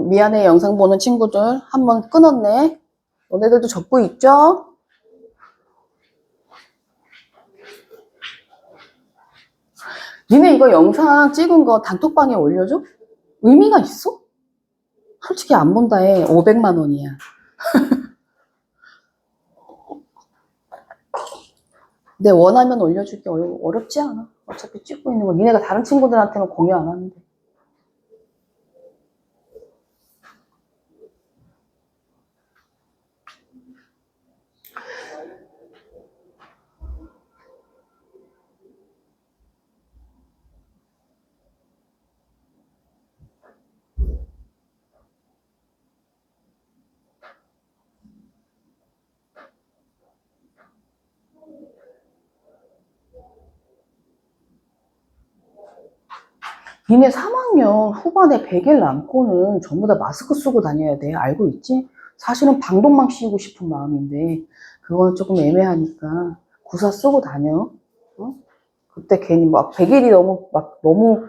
미안해. 영상 보는 친구들. 한번 끊었네. 너네들도 적고 있죠? 니네 이거 영상 찍은 거 단톡방에 올려줘? 의미가 있어? 솔직히 안 본다 해. 500만 원이야. 내 원하면 올려줄게. 어렵지 않아. 어차피 찍고 있는 거. 니네가 다른 친구들한테는 공유 안 하는데. 니네 3학년 후반에 100일 남고는 전부 다 마스크 쓰고 다녀야 돼. 알고 있지? 사실은 방독망 씌우고 싶은 마음인데 그건 조금 애매하니까 구사 쓰고 다녀. 어? 그때 괜히 막 100일이 너무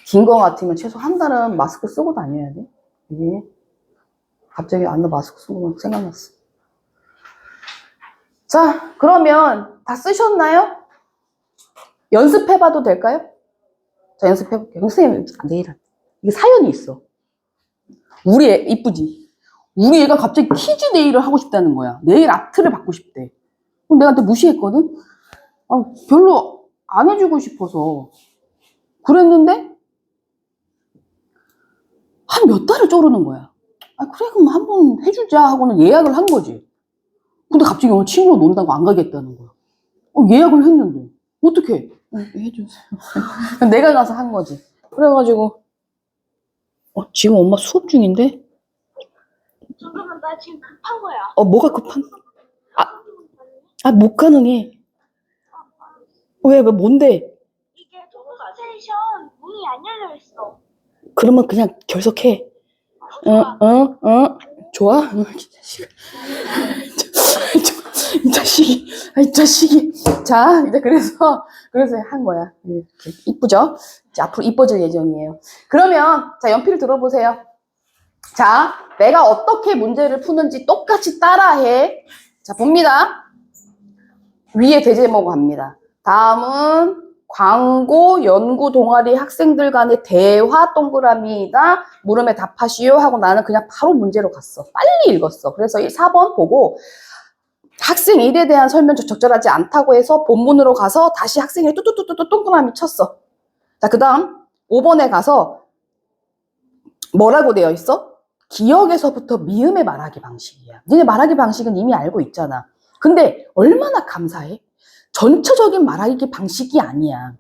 긴 거 같으면 최소 한 달은 마스크 쓰고 다녀야 돼. 이게 갑자기 나 마스크 쓰고 생각났어. 자, 그러면 다 쓰셨나요? 연습해봐도 될까요? 자, 연습해볼게요. 선생님, 내일 이게 사연이 있어. 우리 애, 이쁘지? 우리 애가 갑자기 키즈 네일을 하고 싶다는 거야. 네일 아트를 받고 싶대. 그럼 내가 또 무시했거든? 별로 안 해주고 싶어서. 그랬는데, 한 몇 달을 쪼르는 거야. 그래, 그럼 한번 해주자 하고는 예약을 한 거지. 근데 갑자기 오늘 친구로 논다고 안 가겠다는 거야. 예약을 했는데. 어떡해? 해주세요. 내가 가서 한 거지. 그래가지고, 지금 엄마 수업 중인데? 잠깐만, 나 지금 급한 거야. 뭐가 급한? 못 가능해. 왜, 뭔데? 이게 동사세션 문이 안 열려 있어. 그러면 그냥 결석해. 좋아? 이 자식이. 자, 이제 그래서 한 거야. 이쁘죠? 이제 앞으로 이뻐질 예정이에요. 그러면, 자, 연필 들어보세요. 자, 내가 어떻게 문제를 푸는지 똑같이 따라해. 자, 봅니다. 위에 대제목 갑니다. 다음은 광고 연구 동아리 학생들 간의 대화 동그라미이다. 물음에 답하시오 하고 나는 그냥 바로 문제로 갔어. 빨리 읽었어. 그래서 4번 보고 학생 1에 대한 설명 적절하지 않다고 해서 본문으로 가서 다시 학생이 뚜뚜뚜뚜 동그라미 쳤어. 자, 그 다음 5번에 가서 뭐라고 되어 있어? 기억에서부터 미음의 말하기 방식이야. 니네 말하기 방식은 이미 알고 있잖아. 근데 얼마나 감사해? 전체적인 말하기 방식이 아니야.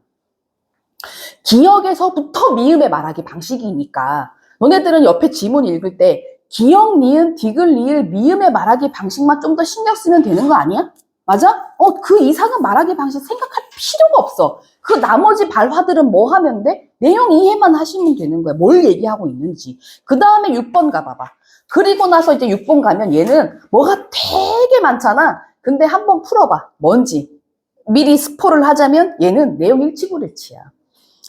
기억에서부터 미음의 말하기 방식이니까 너네들은 옆에 지문 읽을 때 기억, 니은, 디귿, 리을, 미음의 말하기 방식만 좀 더 신경 쓰면 되는 거 아니야? 맞아? 그 이상은 말하기 방식 생각할 필요가 없어. 그 나머지 발화들은 뭐 하면 돼? 내용 이해만 하시면 되는 거야. 뭘 얘기하고 있는지. 그 다음에 6번 가봐봐. 그리고 나서 이제 6번 가면 얘는 뭐가 되게 많잖아. 근데 한번 풀어봐. 뭔지. 미리 스포를 하자면 얘는 내용 일치불일치야.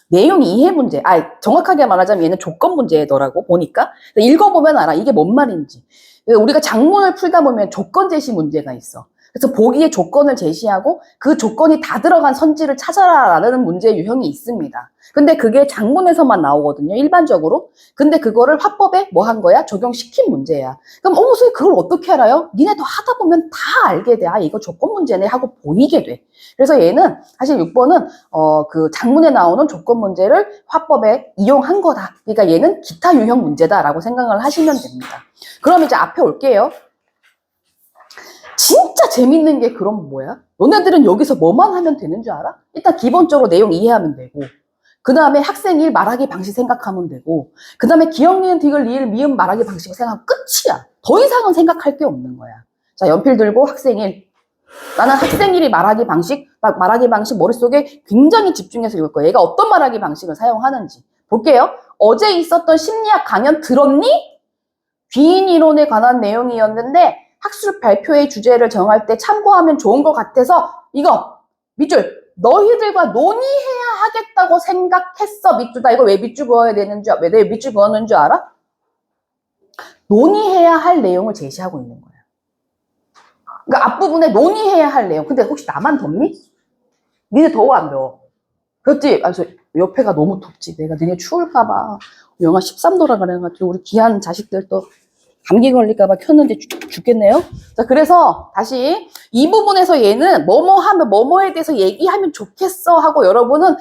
내용 이해 문제. 정확하게 말하자면 얘는 조건 문제더라고, 보니까. 읽어보면 알아. 이게 뭔 말인지. 우리가 작문을 풀다 보면 조건 제시 문제가 있어. 그래서 보기에 조건을 제시하고 그 조건이 다 들어간 선지를 찾아라라는 문제 유형이 있습니다. 근데 그게 작문에서만 나오거든요, 일반적으로. 근데 그거를 화법에 뭐 한 거야? 적용시킨 문제야. 그럼 선생님 그걸 어떻게 알아요? 니네도 하다 보면 다 알게 돼. 이거 조건 문제네 하고 보이게 돼. 그래서 얘는 사실 6번은 그 작문에 나오는 조건 문제를 화법에 이용한 거다. 그러니까 얘는 기타 유형 문제다라고 생각을 하시면 됩니다. 그럼 이제 앞에 올게요. 진짜 재밌는 게 그럼 뭐야? 너네들은 여기서 뭐만 하면 되는 줄 알아? 일단 기본적으로 내용 이해하면 되고, 그 다음에 학생 1 말하기 방식 생각하면 되고, 그 다음에 기억, 니은, 디귿, 리을, 미음 말하기 방식을 생각하면 끝이야. 더 이상은 생각할 게 없는 거야. 자, 연필 들고 학생 1. 나는 학생 1이 말하기 방식 머릿속에 굉장히 집중해서 읽을 거야. 얘가 어떤 말하기 방식을 사용하는지. 볼게요. 어제 있었던 심리학 강연 들었니? 귀인 이론에 관한 내용이었는데 학술 발표의 주제를 정할 때 참고하면 좋은 것 같아서 이거 밑줄 너희들과 논의해야 하겠다고 생각했어. 밑줄. 나 이거 왜 밑줄 그어야 되는 줄, 왜 밑줄 그었는 줄 알아? 논의해야 할 내용을 제시하고 있는 거야. 그러니까 앞부분에 논의해야 할 내용. 근데 혹시 나만 덥니? 니네 더워 안 더워? 그렇지? 아, 저 옆에가 너무 덥지. 내가 니네 추울까봐. 영하 13도라 그래가지고 우리 귀한 자식들 또 감기 걸릴까봐 켰는데 죽겠네요. 자, 그래서 다시 이 부분에서 얘는 뭐뭐 하면 뭐뭐에 대해서 얘기하면 좋겠어 하고 여러분은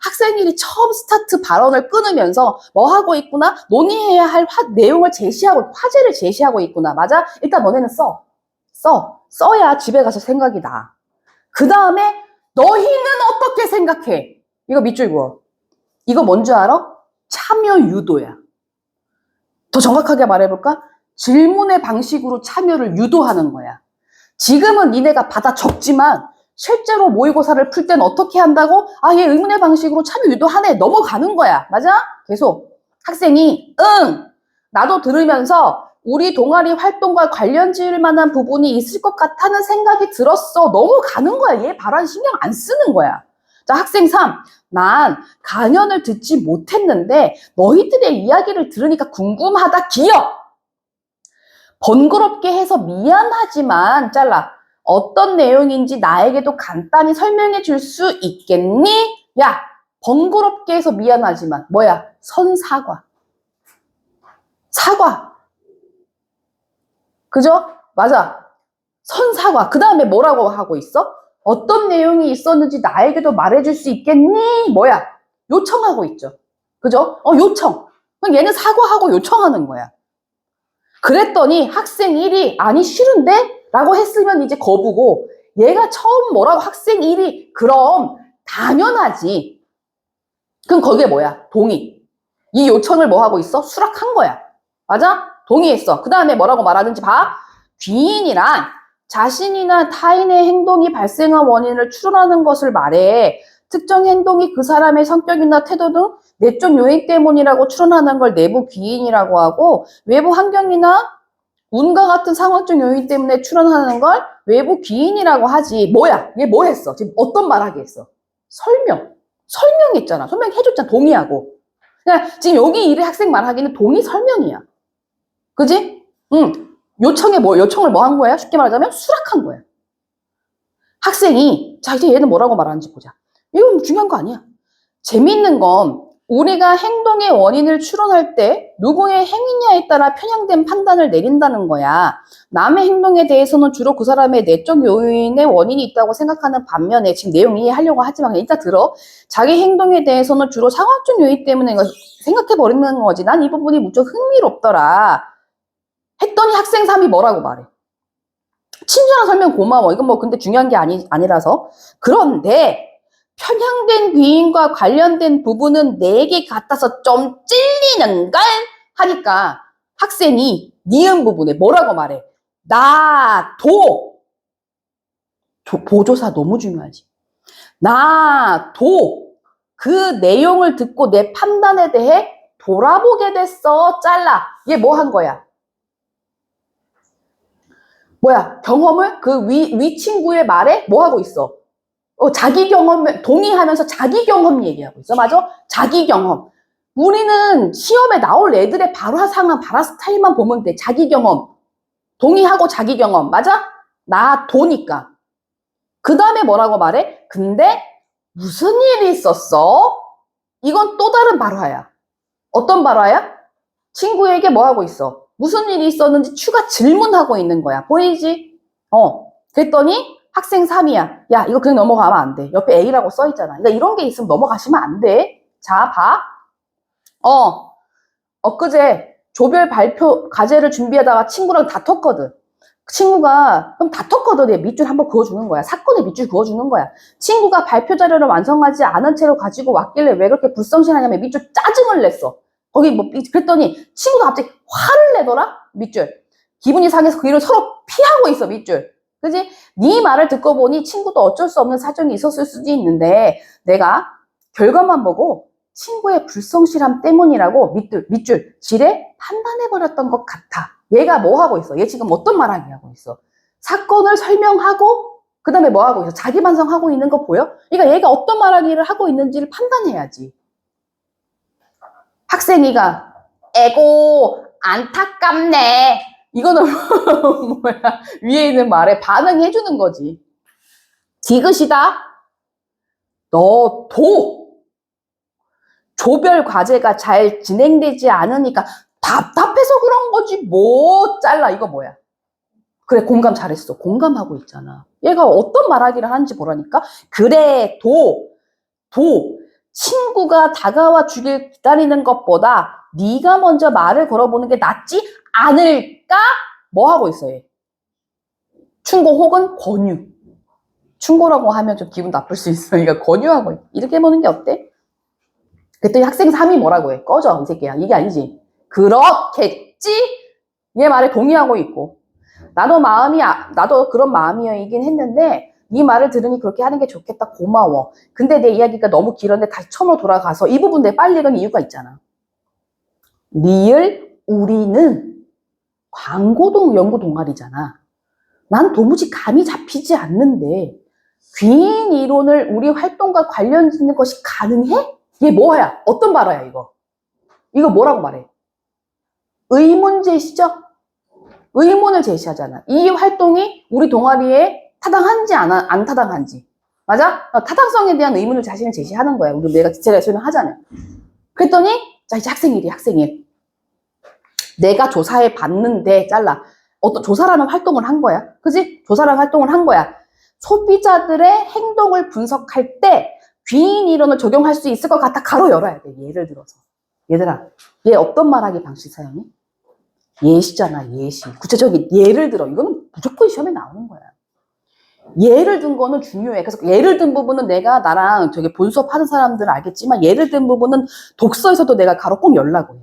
학생일이 처음 스타트 발언을 끊으면서 뭐 하고 있구나? 논의해야 할 내용을 제시하고 화제를 제시하고 있구나. 맞아? 일단 너네는 써야 집에 가서 생각이 나. 그 다음에 너희는 어떻게 생각해? 이거 밑줄 그어. 이거 뭔지 알아? 참여 유도야. 더 정확하게 말해볼까? 질문의 방식으로 참여를 유도하는 거야. 지금은 니네가 받아 적지만 실제로 모의고사를 풀 때는 어떻게 한다고? 얘 의문의 방식으로 참여 유도하네. 넘어가는 거야. 맞아? 계속 학생이 나도 들으면서 우리 동아리 활동과 관련 지을 만한 부분이 있을 것 같다는 생각이 들었어. 넘어가는 거야. 얘 발언 신경 안 쓰는 거야. 자, 학생 3. 난 강연을 듣지 못했는데 너희들의 이야기를 들으니까 궁금하다. 기억! 번거롭게 해서 미안하지만 잘라. 어떤 내용인지 나에게도 간단히 설명해 줄 수 있겠니? 야, 번거롭게 해서 미안하지만 뭐야? 선사과. 사과. 그죠? 맞아. 선사과. 그 다음에 뭐라고 하고 있어? 어떤 내용이 있었는지 나에게도 말해줄 수 있겠니? 뭐야? 요청하고 있죠. 그죠? 요청. 그럼 얘는 사과하고 요청하는 거야. 그랬더니 학생 1이 아니 싫은데? 라고 했으면 이제 거부고 얘가 처음 뭐라고 학생 1이 그럼 당연하지. 그럼 거기에 뭐야? 동의. 이 요청을 뭐 하고 있어? 수락한 거야. 맞아? 동의했어. 그 다음에 뭐라고 말하는지 봐. 귀인이란 자신이나 타인의 행동이 발생한 원인을 추론하는 것을 말해 특정 행동이 그 사람의 성격이나 태도 등 내적 요인 때문이라고 추론하는 걸 내부 귀인이라고 하고 외부 환경이나 운과 같은 상황적 요인 때문에 추론하는 걸 외부 귀인이라고 하지. 뭐야? 얘 뭐 했어? 지금 어떤 말 하게 했어? 설명했잖아. 설명해줬잖아. 동의하고. 그냥 지금 여기 이 학생 말하기는 동의 설명이야. 그지? 요청을 뭐 한 거야? 쉽게 말하자면 수락한 거야. 학생이, 자, 이제 얘는 뭐라고 말하는지 보자. 이건 중요한 거 아니야. 재미있는 건 우리가 행동의 원인을 추론할 때 누구의 행위냐에 따라 편향된 판단을 내린다는 거야. 남의 행동에 대해서는 주로 그 사람의 내적 요인의 원인이 있다고 생각하는 반면에 지금 내용 이해하려고 하지만 일단 들어. 자기 행동에 대해서는 주로 상황적 요인 때문에 생각해버리는 거지. 난 이 부분이 무척 흥미롭더라. 했더니 학생 3이 뭐라고 말해? 친절한 설명 고마워. 이건 뭐 근데 중요한 게 아니라서. 그런데 편향된 귀인과 관련된 부분은 내게 같아서 좀 찔리는걸? 하니까 학생이 니은 부분에 뭐라고 말해? 보조사 너무 중요하지. 그 내용을 듣고 내 판단에 대해 돌아보게 됐어. 잘라. 얘 뭐 한 거야? 뭐야? 경험을 위 친구의 말에 뭐 하고 있어? 자기 경험, 동의하면서 자기 경험 얘기하고 있어. 맞아? 자기 경험. 우리는 시험에 나올 애들의 발화 상황, 발화 스타일만 보면 돼. 자기 경험. 동의하고 자기 경험. 맞아? 도니까. 그 다음에 뭐라고 말해? 근데 무슨 일이 있었어? 이건 또 다른 발화야. 어떤 발화야? 친구에게 뭐 하고 있어? 무슨 일이 있었는지 추가 질문하고 있는 거야. 보이지? 그랬더니 학생 3이야. 야, 이거 그냥 넘어가면 안 돼. 옆에 A라고 써있잖아. 그러니까 이런 게 있으면 넘어가시면 안 돼. 자, 봐. 엊그제 조별 발표 과제를 준비하다가 친구랑 다퉜거든. 친구가 그럼 다퉜거든. 얘 밑줄 한번 그어주는 거야. 사건에 밑줄 그어주는 거야. 친구가 발표 자료를 완성하지 않은 채로 가지고 왔길래 왜 그렇게 불성실하냐면 밑줄 짜증을 냈어. 그랬더니 친구가 갑자기 화를 내더라. 밑줄. 기분이 상해서 그 일을 서로 피하고 있어. 밑줄. 그지? 네 말을 듣고 보니 친구도 어쩔 수 없는 사정이 있었을 수도 있는데 내가 결과만 보고 친구의 불성실함 때문이라고 밑줄 지레 판단해버렸던 것 같아. 얘가 뭐 하고 있어? 얘 지금 어떤 말하기 하고 있어? 사건을 설명하고 그 다음에 뭐 하고 있어? 자기 반성하고 있는 거 보여? 그러니까 얘가 어떤 말하기를 하고 있는지를 판단해야지. 학생이가 에고 안타깝네. 이거는 뭐야? 위에 있는 말에 반응해 주는 거지. 디귿이다. 너도 조별 과제가 잘 진행되지 않으니까 답답해서 그런 거지. 뭐 잘라. 이거 뭐야? 그래, 공감 잘했어. 공감하고 있잖아. 얘가 어떤 말하기를 하는지 보라니까. 그래, 친구가 다가와 주길 기다리는 것보다 네가 먼저 말을 걸어보는 게 낫지 않을까? 뭐 하고 있어, 얘? 충고 혹은 권유. 충고라고 하면 좀 기분 나쁠 수 있으니까 권유하고 있어. 이렇게 해보는 게 어때? 그랬더니 학생 3이 뭐라고 해? 꺼져, 이 새끼야. 이게 아니지. 그렇겠지? 얘 말에 동의하고 있고. 나도 그런 마음이긴 했는데, 네 말을 들으니 그렇게 하는 게 좋겠다. 고마워. 근데 내 이야기가 너무 길었는데 다시 처음으로 돌아가서 이 부분 내 빨리 읽은 이유가 있잖아. 리을, 우리는 광고동 연구 동아리잖아. 난 도무지 감이 잡히지 않는데, 귀인 이론을 우리 활동과 관련 짓는 것이 가능해? 이게 뭐야? 어떤 발화야, 이거? 이거 뭐라고 말해? 의문 제시죠? 의문을 제시하잖아. 이 활동이 우리 동아리에 타당한지 안 타당한지. 맞아? 타당성에 대한 의문을 자신을 제시하는 거야. 제가 설명하자면. 그랬더니, 자, 이제 학생일. 내가 조사해 봤는데, 잘라. 어떤 조사라는 활동을 한 거야. 그지? 조사라는 활동을 한 거야. 소비자들의 행동을 분석할 때 귀인 이론을 적용할 수 있을 것 같아. 가로 열어야 돼. 예를 들어서. 얘들아, 얘 어떤 말하기 방식 사용해? 예시잖아, 예시. 구체적인 예를 들어. 이거는 무조건 시험에 나오는 거야. 예를 든 거는 중요해. 그래서 예를 든 부분은 내가 나랑 저기 본 수업 하는 사람들은 알겠지만 예를 든 부분은 독서에서도 내가 가로 꼭 열라고 해.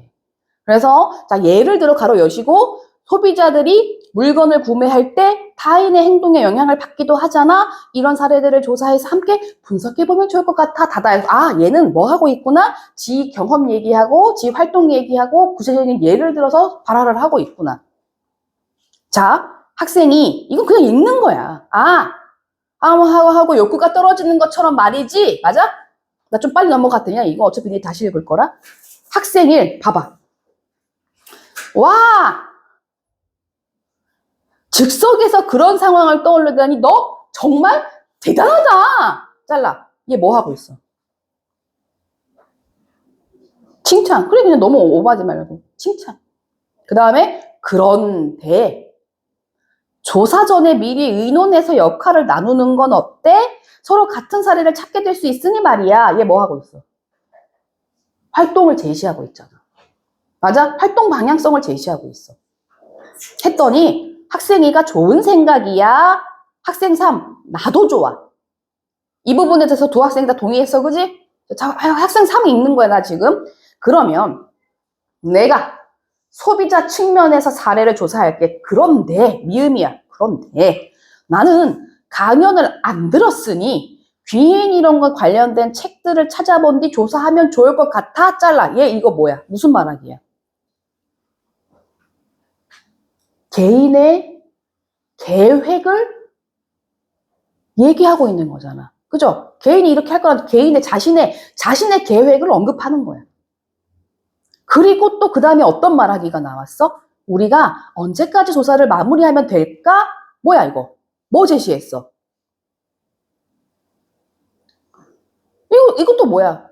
그래서 자, 예를 들어 가로 여시고 소비자들이 물건을 구매할 때 타인의 행동에 영향을 받기도 하잖아. 이런 사례들을 조사해서 함께 분석해보면 좋을 것 같아. 닫아서 아, 얘는 뭐 하고 있구나. 지 경험 얘기하고 지 활동 얘기하고 구체적인 예를 들어서 발화를 하고 있구나. 자, 학생이 이건 그냥 읽는 거야. 뭐 하고 욕구가 떨어지는 것처럼 말이지. 맞아? 나 좀 빨리 넘어갔더니 이거 어차피 니 다시 읽을 거라. 학생일 봐봐. 와! 즉석에서 그런 상황을 떠올리다니 너 정말 대단하다. 잘라. 얘 뭐 하고 있어? 칭찬. 그래, 그냥 너무 오버하지 말고 칭찬. 그 다음에 그런데 조사 전에 미리 의논해서 역할을 나누는 건 어때? 서로 같은 사례를 찾게 될 수 있으니 말이야. 얘 뭐 하고 있어? 활동을 제시하고 있잖아. 맞아? 활동 방향성을 제시하고 있어. 했더니 학생이가 좋은 생각이야. 학생 3, 나도 좋아. 이 부분에 대해서 두 학생이 다 동의했어, 그지? 자, 학생 3이 있는 거야, 나 지금. 그러면 내가 소비자 측면에서 사례를 조사할게. 그런데, 미음이야. 그런데 나는 강연을 안 들었으니 귀인 이런 거 관련된 책들을 찾아본 뒤 조사하면 좋을 것 같아. 잘라. 얘 이거 뭐야? 무슨 말하기야? 개인의 계획을 얘기하고 있는 거잖아. 그죠? 개인이 이렇게 할 거란 개인의 자신의 계획을 언급하는 거야. 그리고 또 그 다음에 어떤 말하기가 나왔어? 우리가 언제까지 조사를 마무리하면 될까? 뭐야 이거? 뭐 제시했어? 이것도 뭐야?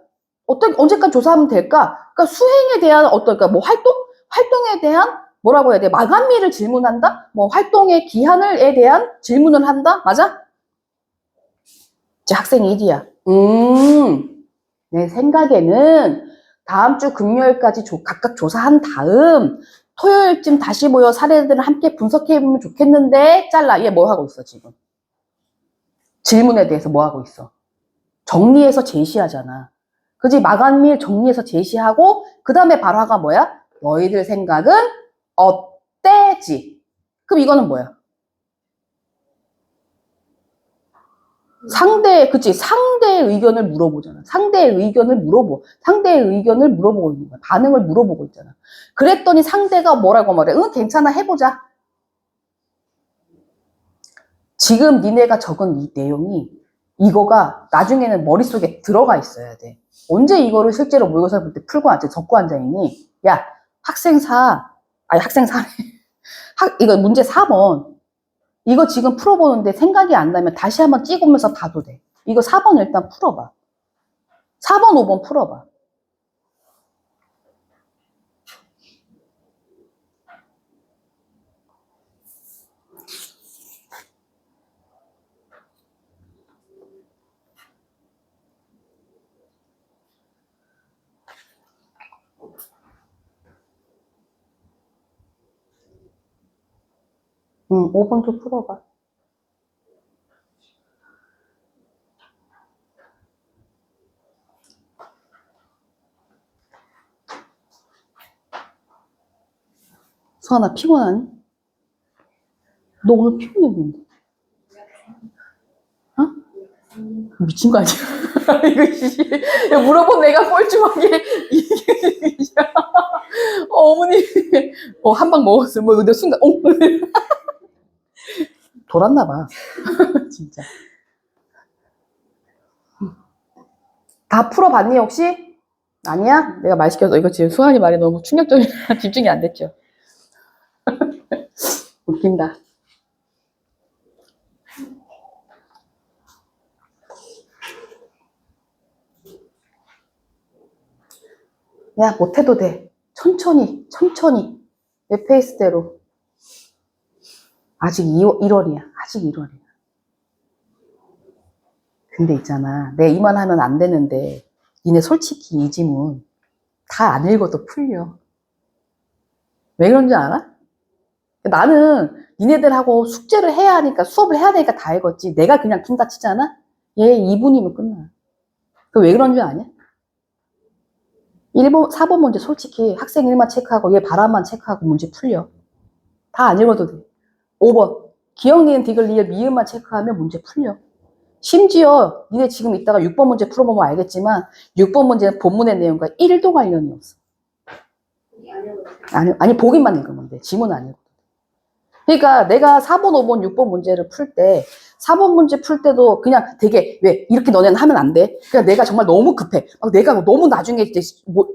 언제까지 조사하면 될까? 그러니까 수행에 대한 그러니까 뭐 활동에 대한 뭐라고 해야 돼? 마감일을 질문한다? 뭐 활동의 기한에 대한 질문을 한다? 맞아? 이제 학생 1이야. 내 생각에는 다음 주 금요일까지 각각 조사한 다음 토요일쯤 다시 모여 사례들을 함께 분석해보면 좋겠는데 잘라. 얘 뭐 하고 있어 지금? 질문에 대해서 뭐 하고 있어? 정리해서 제시하잖아. 그지? 마감일 정리해서 제시하고 그 다음에 발화가 뭐야? 너희들 생각은 어때지? 그럼 이거는 뭐야? 상대의 의견을 물어보잖아. 상대의 의견을 물어보고 있는 거야. 반응을 물어보고 있잖아. 그랬더니 상대가 뭐라고 말해? 응, 괜찮아, 해보자. 지금 니네가 적은 이 내용이 이거가 나중에는 머릿속에 들어가 있어야 돼. 언제 이거를 실제로 모의고사 볼 때 풀고 앉아, 적고 앉아있니? 야, 학생사래. 이거 문제 4번. 이거 지금 풀어보는데 생각이 안 나면 다시 한번 찍으면서 봐도 돼. 이거 4번 일단 풀어봐. 4번, 5번 풀어봐. 응, 5번도 풀어봐. 수아나 피곤하니? 너 오늘 피곤해 보인다. 어? 미친 거 아니야? 이거 씨, 물어본 내가 뻘쭘하게 이게 어머니 한 방 먹었어. 뭐 근데 순간 돌았나 봐. 진짜. 다 풀어봤니 혹시? 아니야? 내가 말 시켜서 이거 지금 수환이 말이 너무 충격적이라 집중이 안 됐죠. 웃긴다. 야, 못해도 돼. 천천히 내 페이스대로. 아직 1월이야. 아직 1월이야. 근데 있잖아. 내 이만 하면 안 되는데 니네 솔직히 이 지문 다 안 읽어도 풀려. 왜 그런지 알아? 나는 니네들하고 숙제를 해야 하니까 수업을 해야 되니까 다 읽었지. 내가 그냥 푼다 치잖아? 얘 2분이면 끝나. 그 왜 그런 줄 아냐? 1번, 4번 문제 솔직히 학생 1만 체크하고 얘 바람만 체크하고 문제 풀려. 다 안 읽어도 돼. 5번. 기억, 니은, 디귿, 리을, 미음만 체크하면 문제 풀려. 심지어 니네 지금 이따가 6번 문제 풀어보면 알겠지만 6번 문제는 본문의 내용과 1도 관련이 없어. 아니 보기만 읽으면 돼. 지문 안 읽어도 돼. 그러니까 내가 4번, 5번, 6번 문제를 풀 때 4번 문제 풀 때도 그냥 되게 왜 이렇게 너네는 하면 안 돼. 그냥 내가 정말 너무 급해. 막 내가 너무 나중에 이제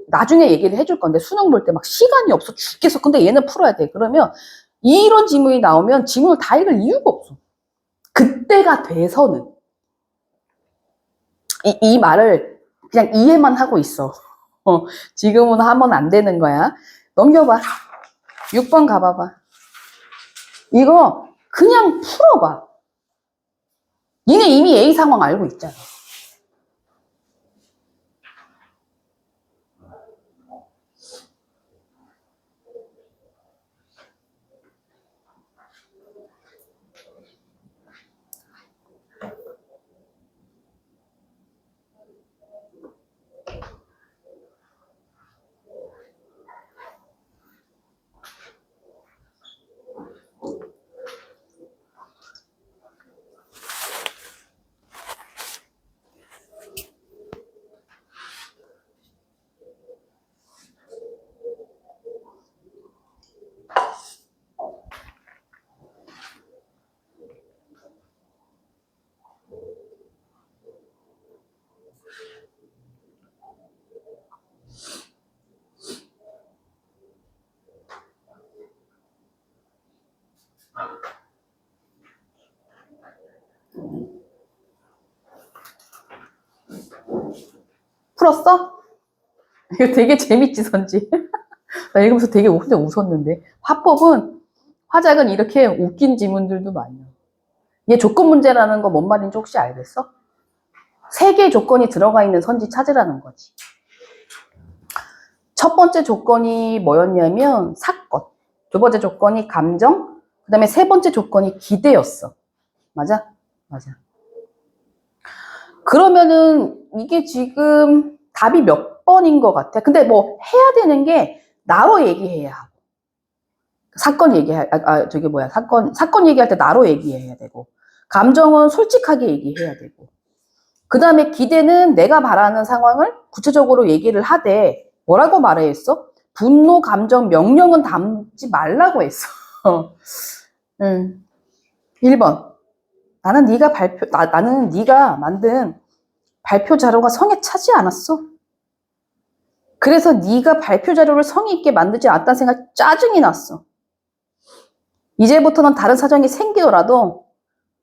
나중에 얘기를 해줄 건데 수능 볼 때 막 시간이 없어 죽겠어. 근데 얘는 풀어야 돼. 그러면 이런 지문이 나오면 지문을 다 읽을 이유가 없어. 그때가 돼서는 이 말을 그냥 이해만 하고 있어. 지금은 하면 안 되는 거야. 넘겨봐. 6번 가봐봐. 이거 그냥 풀어봐. 니네 이미 A 상황 알고 있잖아. 풀었어? 이거 되게 재밌지, 선지? 나 읽으면서 되게 혼자 웃었는데. 화작은 이렇게 웃긴 지문들도 많아요. 얘 조건 문제라는 거 뭔 말인지 혹시 알겠어? 3개의 조건이 들어가 있는 선지 찾으라는 거지. 첫 번째 조건이 뭐였냐면 사건. 두 번째 조건이 감정. 그 다음에 세 번째 조건이 기대였어. 맞아? 맞아. 그러면은 이게 지금 답이 몇 번인 것 같아? 근데 뭐 해야 되는 게 나로 얘기해야 하고. 사건 얘기할 때 나로 얘기해야 되고. 감정은 솔직하게 얘기해야 되고. 그 다음에 기대는 내가 바라는 상황을 구체적으로 얘기를 하되 뭐라고 말해 했어? 분노, 감정, 명령은 담지 말라고 했어. 1번. 나는 네가 만든 발표 자료가 성에 차지 않았어. 그래서 네가 발표 자료를 성의 있게 만들지 않았다는 생각 짜증이 났어. 이제부터는 다른 사정이 생기더라도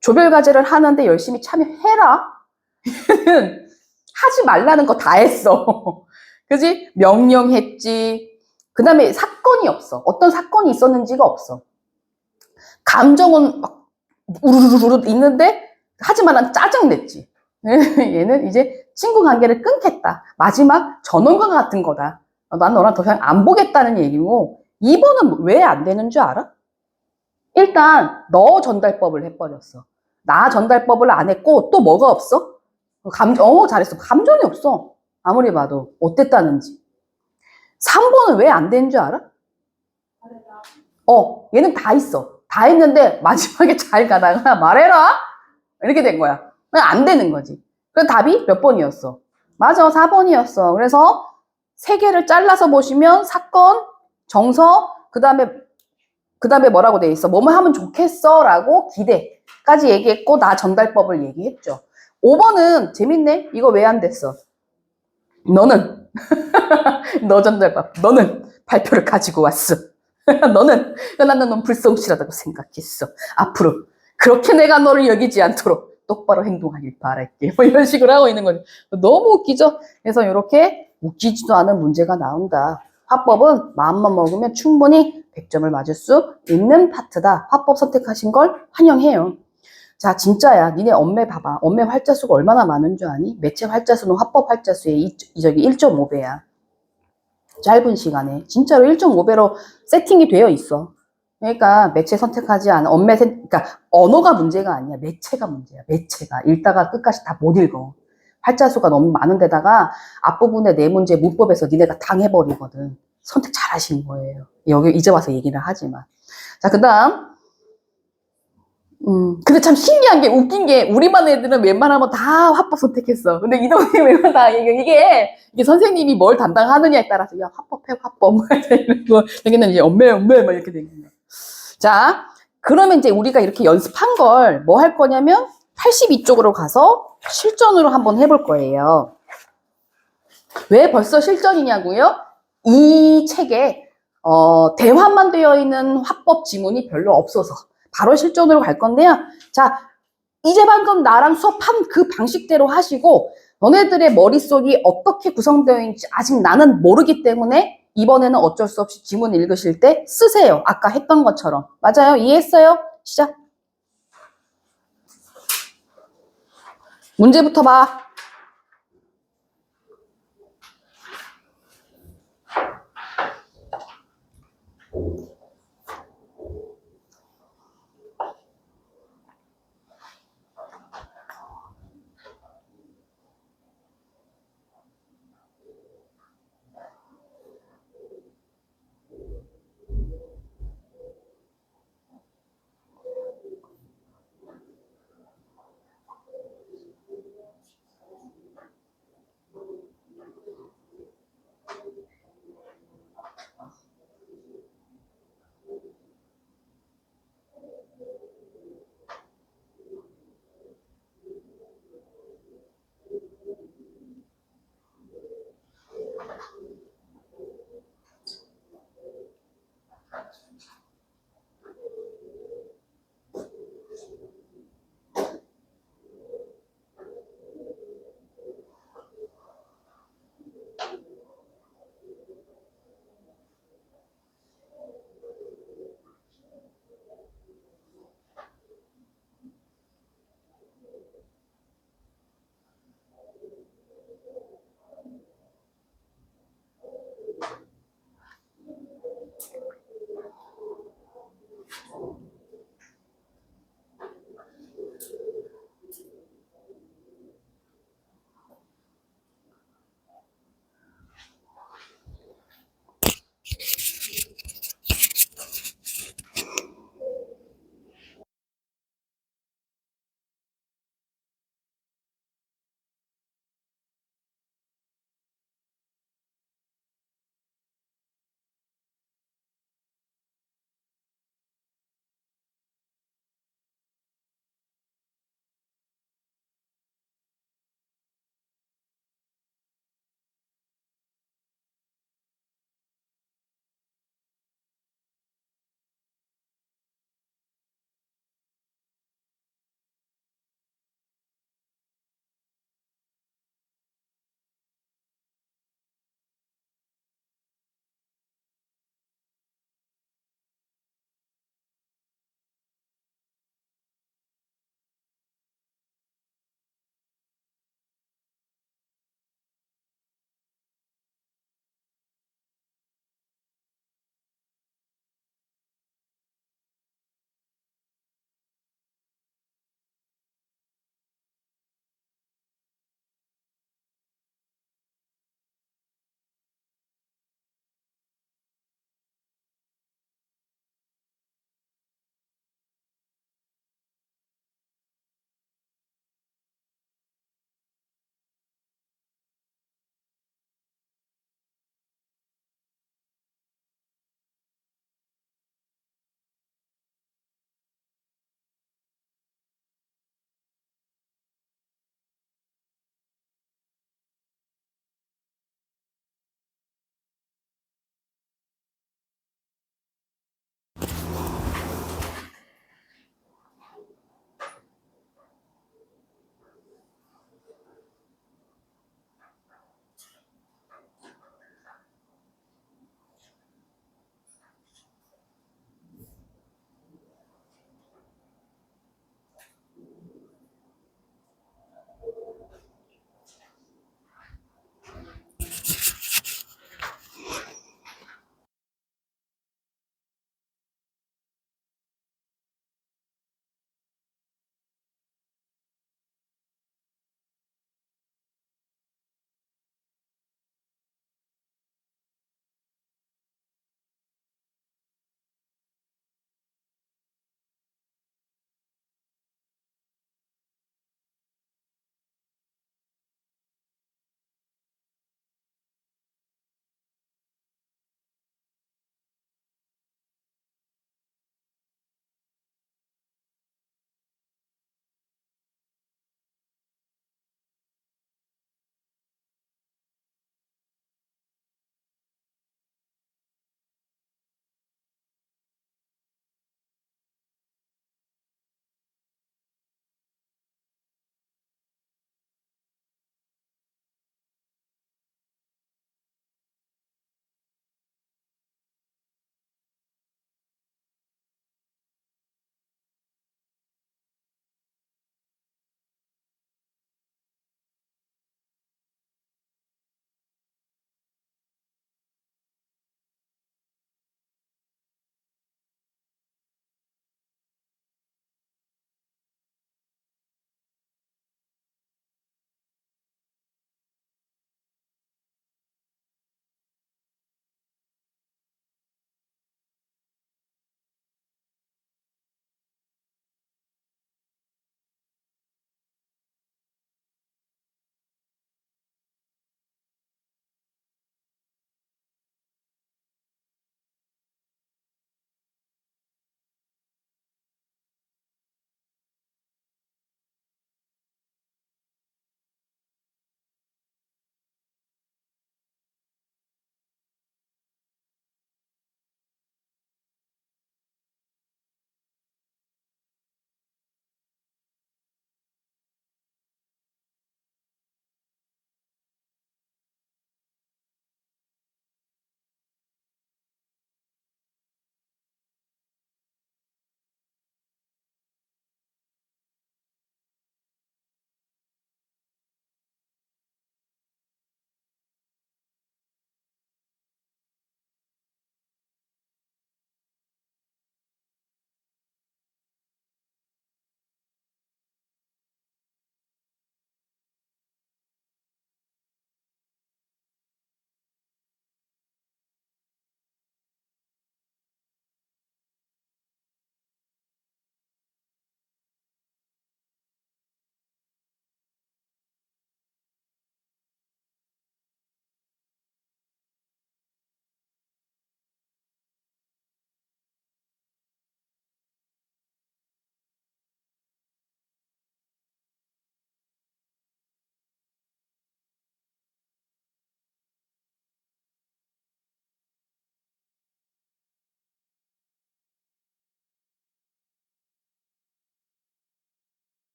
조별과제를 하는데 열심히 참여해라. 하지 말라는 거 다 했어. 그지? 명령했지. 그 다음에 사건이 없어. 어떤 사건이 있었는지가 없어. 감정은 막 우르르르 있는데 하지만 난 짜증냈지. 얘는 이제 친구 관계를 끊겠다. 마지막 전원과 같은 거다. 난 너랑 더 이상 안 보겠다는 얘기고 2번은 왜 안 되는 줄 알아? 일단 너 전달법을 해버렸어. 나 전달법을 안 했고 또 뭐가 없어? 잘했어. 감정이 없어. 아무리 봐도 어땠다는지. 3번은 왜 안 되는 줄 알아? 얘는 다 있어. 다 했는데 마지막에 잘 가다가 말해라? 이렇게 된 거야. 그냥 안 되는 거지. 그래서 답이 몇 번이었어? 맞아, 4번이었어. 그래서 세 개를 잘라서 보시면 사건, 정서, 그 다음에 뭐라고 돼 있어? 뭐뭐 하면 좋겠어 라고 기대까지 얘기했고 나 전달법을 얘기했죠. 5번은 재밌네. 이거 왜 안 됐어? 너는 너 전달법. 너는 발표를 가지고 왔어. 너는 나는 넌 불성실하다고 생각했어. 앞으로 그렇게 내가 너를 여기지 않도록 똑바로 행동하길 바랄게. 뭐 이런 식으로 하고 있는 거죠. 너무 웃기죠? 그래서 이렇게 웃기지도 않은 문제가 나온다. 화법은 마음만 먹으면 충분히 100점을 맞을 수 있는 파트다. 화법 선택하신 걸 환영해요. 자, 진짜야. 니네 엄매 봐봐. 엄매 활자수가 얼마나 많은 줄 아니? 매체 활자수는 화법 활자수의 1.5배야. 짧은 시간에. 진짜로 1.5배로 세팅이 되어 있어. 그러니까 매체 선택하지 않은 그러니까 언어가 문제가 아니야. 매체가 문제야. 매체가. 읽다가 끝까지 다 못 읽어. 활자수가 너무 많은 데다가 앞부분에 네 문제 문법에서 니네가 당해버리거든. 선택 잘 하신 거예요. 여기 이제 와서 얘기를 하지만. 자, 그 다음. 근데 참 신기한 게, 웃긴 게, 우리반 애들은 웬만하면 다 화법 선택했어. 근데 이동이 웬만하면 다, 이게 선생님이 뭘 담당하느냐에 따라서, 야, 화법해, 화법. 이런 거. 여기는 이제 엄매, 막 이렇게 되는 거야. 자, 그러면 이제 우리가 이렇게 연습한 걸 뭐 할 거냐면, 82쪽으로 가서 실전으로 한번 해볼 거예요. 왜 벌써 실전이냐고요? 이 책에, 대화만 되어 있는 화법 지문이 별로 없어서. 바로 실전으로 갈 건데요. 자, 이제 방금 나랑 수업한 그 방식대로 하시고 너네들의 머릿속이 어떻게 구성되어 있는지 아직 나는 모르기 때문에 이번에는 어쩔 수 없이 지문 읽으실 때 쓰세요. 아까 했던 것처럼. 맞아요? 이해했어요? 시작. 문제부터 봐.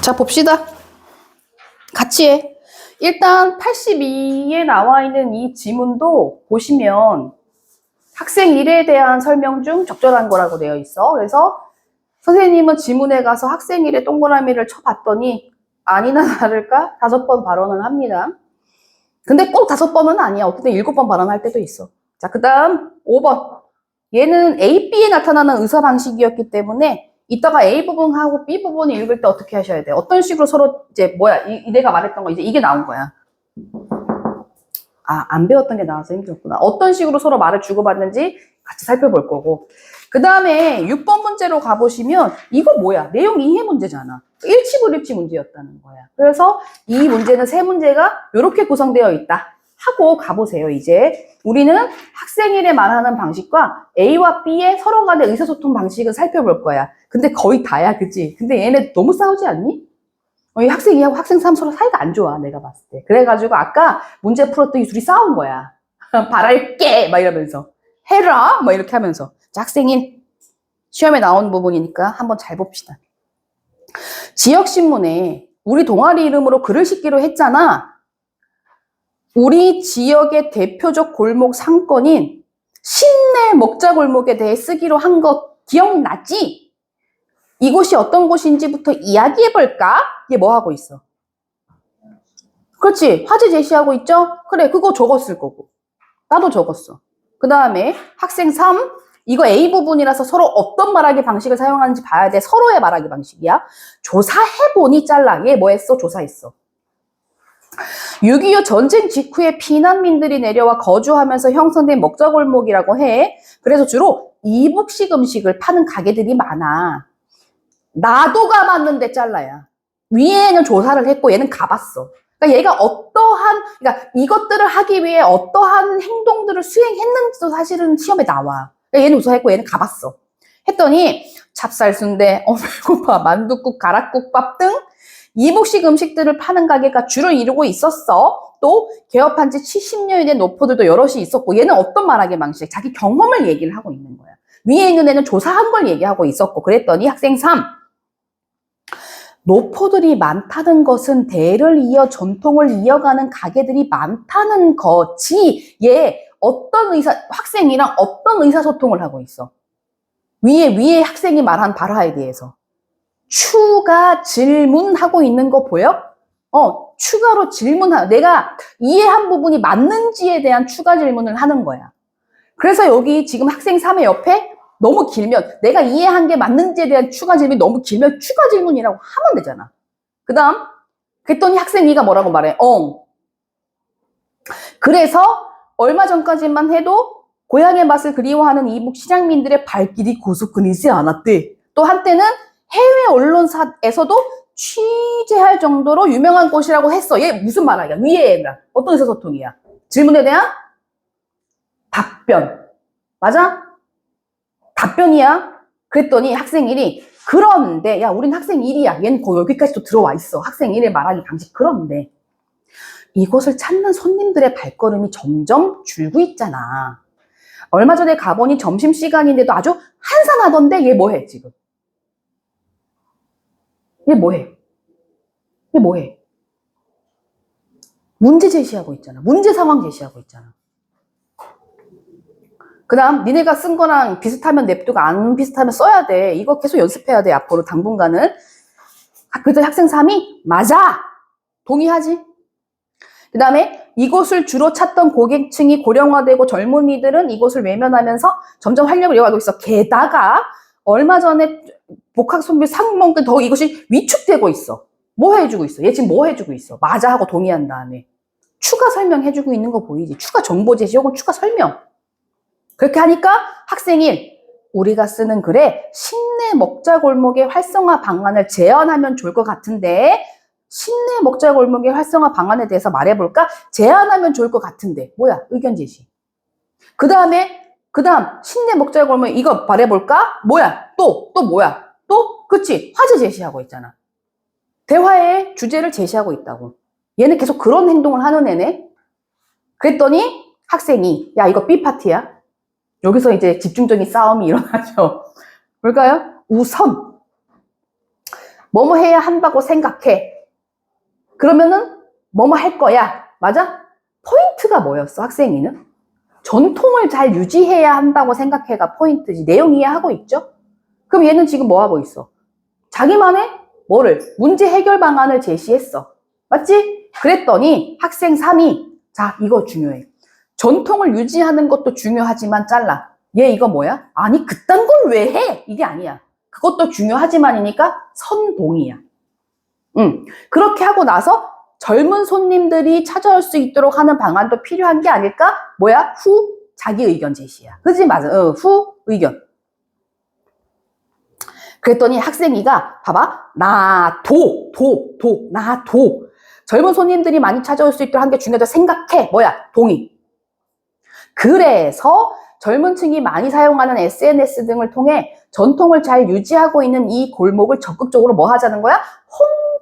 자, 봅시다. 같이 해. 일단 82에 나와 있는 이 지문도 보시면 학생 1에 대한 설명 중 적절한 거라고 되어 있어. 그래서 선생님은 지문에 가서 학생 1에 동그라미를 쳐봤더니 아니나 다를까 5번 발언을 합니다. 근데 꼭 5번은 아니야. 어떤 때 7번 발언할 때도 있어. 자, 그 다음 5번. 얘는 A, B에 나타나는 의사 방식이었기 때문에 이따가 A 부분하고 B 부분을 읽을 때 어떻게 하셔야 돼? 어떤 식으로 서로 이제 내가 말했던 거 이제 이게 나온 거야. 아, 안 배웠던 게 나와서 힘들었구나. 어떤 식으로 서로 말을 주고받는지 같이 살펴볼 거고. 그 다음에 6번 문제로 가보시면 이거 뭐야? 내용 이해 문제잖아. 일치불일치 문제였다는 거야. 그래서 이 문제는 세 문제가 이렇게 구성되어 있다 하고 가보세요. 이제 우리는 학생일에 말하는 방식과 A와 B의 서로 간의 의사소통 방식을 살펴볼 거야. 근데 거의 다야, 그치? 근데 얘네 너무 싸우지 않니? 이 학생 2하고 학생 3 서로 사이가 안 좋아, 내가 봤을 때. 그래가지고 아까 문제 풀었더니 둘이 싸운 거야. 바랄게! 막 이러면서. 해라! 막 이렇게 하면서. 자, 학생 1. 시험에 나온 부분이니까 한번 잘 봅시다. 지역신문에 우리 동아리 이름으로 글을 싣기로 했잖아. 우리 지역의 대표적 골목 상권인 신내 먹자골목에 대해 쓰기로 한 거 기억나지? 이곳이 어떤 곳인지부터 이야기해볼까? 얘 뭐 하고 있어? 그렇지. 화제 제시하고 있죠? 그래, 그거 적었을 거고. 나도 적었어. 그 다음에 학생 3. 이거 A 부분이라서 서로 어떤 말하기 방식을 사용하는지 봐야 돼. 서로의 말하기 방식이야. 조사해보니 잘라. 얘 뭐 했어? 조사했어. 6.25 전쟁 직후에 피난민들이 내려와 거주하면서 형성된 먹자골목이라고 해. 그래서 주로 이북식 음식을 파는 가게들이 많아. 나도 가봤는데 잘라야. 위에는 조사를 했고 얘는 가봤어. 그러니까 얘가 그러니까 이것들을 하기 위해 어떠한 행동들을 수행했는지도 사실은 시험에 나와. 그러니까 얘는 조사했고 얘는 가봤어. 했더니 찹쌀순대, 배고파, 만둣국, 가락국밥 등 이북식 음식들을 파는 가게가 주를 이루고 있었어. 또 개업한 지 70년이 된 노포들도 여럿이 있었고 얘는 어떤 말하기 방식? 자기 경험을 얘기를 하고 있는 거야. 위에 있는 애는 조사한 걸 얘기하고 있었고 그랬더니 학생 3. 노포들이 많다는 것은 대를 이어 전통을 이어가는 가게들이 많다는 거지. 얘 학생이랑 어떤 의사소통을 하고 있어? 위에 학생이 말한 발화에 대해서. 추가 질문하고 있는 거 보여? 추가로 내가 이해한 부분이 맞는지에 대한 추가 질문을 하는 거야. 그래서 여기 지금 학생 3의 옆에 너무 길면 내가 이해한 게 맞는지에 대한 추가 질문이 너무 길면 추가 질문이라고 하면 되잖아. 그 다음 그랬더니 학생 2가 뭐라고 말해? 그래서 얼마 전까지만 해도 고향의 맛을 그리워하는 이북 시장민들의 발길이 고속 끊이지 않았대. 또 한때는 해외 언론사에서도 취재할 정도로 유명한 곳이라고 했어. 얘 무슨 말이야? 위에 애가 어떤 의사소통이야? 질문에 대한 답변. 맞아? 답변이야. 그랬더니 학생 1이 그런데 야 우린 학생 1이야. 얘는 거의 여기까지 또 들어와 있어. 학생 1의 말하기 방식. 그런데 이곳을 찾는 손님들의 발걸음이 점점 줄고 있잖아. 얼마 전에 가보니 점심시간인데도 아주 한산하던데 얘 뭐해 지금? 얘 뭐해? 문제 제시하고 있잖아. 문제 상황 제시하고 있잖아. 그 다음 니네가 쓴 거랑 비슷하면 냅두고 안 비슷하면 써야 돼. 이거 계속 연습해야 돼. 앞으로 당분간은. 그랬더니 학생 3이 맞아. 동의하지. 그 다음에 이곳을 주로 찾던 고객층이 고령화되고 젊은이들은 이곳을 외면하면서 점점 활력을 이어가고 있어. 게다가 얼마 전에 복학선별 상봉 더 이것이 위축되고 있어. 뭐 해주고 있어? 얘 지금 뭐 해주고 있어? 맞아 하고 동의한 다음에 추가 설명해주고 있는 거 보이지? 추가 정보 제시 혹은 추가 설명. 그렇게 하니까 학생 1, 우리가 쓰는 글에 신내 먹자골목의 활성화 방안을 제안하면 좋을 것 같은데 신내 먹자골목의 활성화 방안에 대해서 말해볼까? 제안하면 좋을 것 같은데 뭐야? 의견 제시. 그 다음 신내 먹자골목 이거 말해볼까? 뭐야? 또 뭐야? 또? 그치? 화제 제시하고 있잖아. 대화의 주제를 제시하고 있다고. 얘는 계속 그런 행동을 하는 애네. 그랬더니 학생이 야 이거 B파티야. 여기서 이제 집중적인 싸움이 일어나죠. 뭘까요? 우선 뭐뭐 해야 한다고 생각해. 그러면은 뭐뭐 할 거야. 맞아? 포인트가 뭐였어, 학생이는? 전통을 잘 유지해야 한다고 생각해가 포인트지. 내용 이해하고 있죠? 그럼 얘는 지금 뭐 하고 있어? 자기만의 뭐를? 문제 해결 방안을 제시했어. 맞지? 그랬더니 학생 3이 자, 이거 중요해. 전통을 유지하는 것도 중요하지만 잘라. 얘 이거 뭐야? 아니, 그딴 걸 왜 해? 이게 아니야. 그것도 중요하지만이니까 선동이야. 그렇게 하고 나서 젊은 손님들이 찾아올 수 있도록 하는 방안도 필요한 게 아닐까? 뭐야? 후 자기 의견 제시야. 그지? 맞아. 후 의견. 그랬더니 학생이가 봐봐. 나 젊은 손님들이 많이 찾아올 수 있도록 하는 게 중요하다 생각해. 뭐야? 동의. 그래서 젊은 층이 많이 사용하는 SNS 등을 통해 전통을 잘 유지하고 있는 이 골목을 적극적으로 뭐 하자는 거야?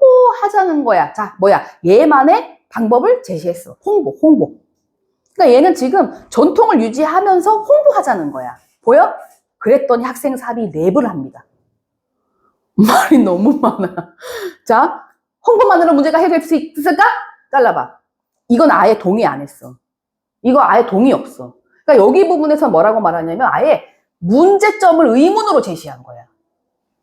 홍보하자는 거야. 자, 뭐야? 얘만의 방법을 제시했어. 홍보. 그러니까 얘는 지금 전통을 유지하면서 홍보하자는 거야. 보여? 그랬더니 학생 3이 랩을 합니다. 말이 너무 많아. 자, 홍보만으로 문제가 해결될 수 있을까? 잘라봐. 이건 아예 동의 안 했어. 이거 아예 동의 없어. 그러니까 여기 부분에서 뭐라고 말하냐면 아예 문제점을 의문으로 제시한 거야.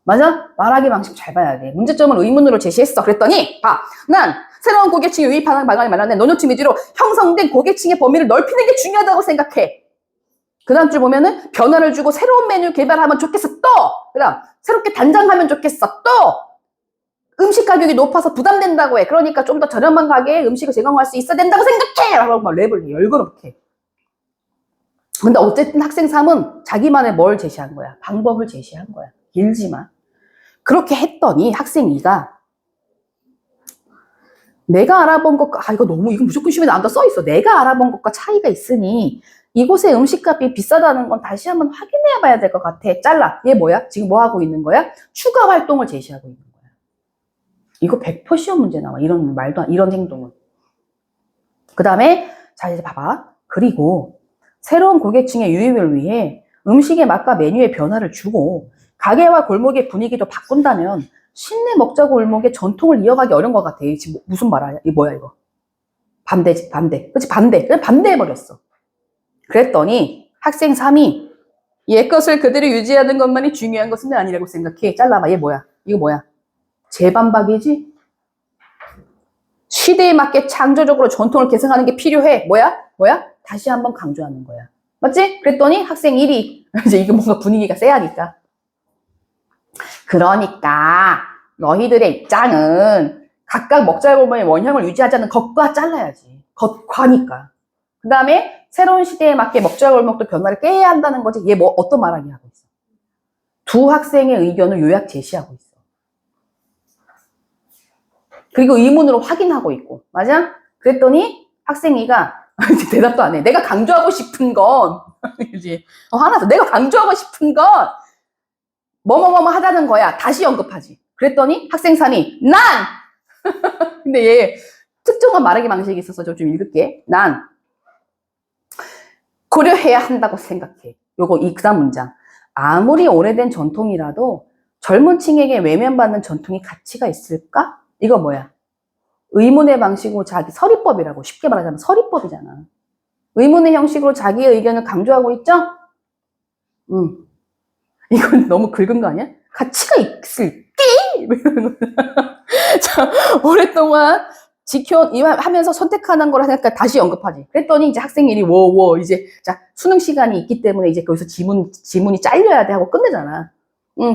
맞아? 말하기 방식 잘 봐야 돼. 문제점을 의문으로 제시했어. 그랬더니 난 새로운 고객층이 유입하는 방안을 말하는데 노년층 위주로 형성된 고객층의 범위를 넓히는 게 중요하다고 생각해. 그 다음 줄 보면은 변화를 주고 새로운 메뉴 개발하면 좋겠어. 또! 그 다음 새롭게 단장하면 좋겠어. 또! 음식 가격이 높아서 부담된다고 해. 그러니까 좀 더 저렴한 가격에 음식을 제공할 수 있어야 된다고 생각해! 라고 막 랩을 해. 열거롭게. 근데 어쨌든 학생 3은 자기만의 뭘 제시한 거야? 방법을 제시한 거야. 길지만. 그렇게 했더니 학생 2가 내가 알아본 것과 이거 무조건 시험에 나온다 써있어. 내가 알아본 것과 차이가 있으니 이곳의 음식값이 비싸다는 건 다시 한번 확인해 봐야 될 것 같아. 잘라. 얘 뭐야? 지금 뭐 하고 있는 거야? 추가 활동을 제시하고 있는 거야. 이거 100% 시험 문제 나와. 이런 말도 이런 행동은. 그 다음에 자 이제 봐봐. 그리고 새로운 고객층의 유입을 위해 음식의 맛과 메뉴의 변화를 주고 가게와 골목의 분위기도 바꾼다면 신내 먹자 골목의 전통을 이어가기 어려운 것 같아. 지금 무슨 말이야? 이거 뭐야 이거? 반대지 반대. 그렇지 반대. 그냥 반대해버렸어. 그랬더니 학생 3이 옛 것을 그대로 유지하는 것만이 중요한 것은 아니라고 생각해. 잘라봐. 얘 뭐야? 이거 뭐야? 재반박이지? 시대에 맞게 창조적으로 전통을 개성하는 게 필요해. 뭐야? 다시 한번 강조하는 거야. 맞지? 그랬더니 학생 1위. 이제 이게 뭔가 분위기가 세하니까. 그러니까 너희들의 입장은 각각 먹자골목의 원형을 유지하자는 것과 잘라야지. 것과니까. 그 다음에 새로운 시대에 맞게 먹자골목도 변화를 깨야 한다는 거지. 얘 어떤 말하기 하고 있어? 두 학생의 의견을 요약 제시하고 있어. 그리고 의문으로 확인하고 있고. 맞아? 그랬더니 학생 2가 이제 대답도 안 해. 내가 강조하고 싶은 건 하나 더. 내가 강조하고 싶은 건 뭐뭐뭐 하자는 거야. 다시 언급하지. 그랬더니 학생 3이 난! 근데 얘 특정한 말하기 방식이 있어서 저 좀 읽을게. 난 고려해야 한다고 생각해. 요거 그 다음 문장. 아무리 오래된 전통이라도 젊은 층에게 외면받는 전통이 가치가 있을까? 이거 뭐야? 의문의 방식으로 자기 서리법이라고 쉽게 말하자면 서리법이잖아. 의문의 형식으로 자기의 의견을 강조하고 있죠? 이건 너무 긁은 거 아니야? 가치가 있을게? 자, 오랫동안 하면서 선택하는 걸 하니까 다시 언급하지. 그랬더니 이제 학생이 이제, 자, 수능 시간이 있기 때문에 이제 거기서 지문이 잘려야 돼 하고 끝내잖아.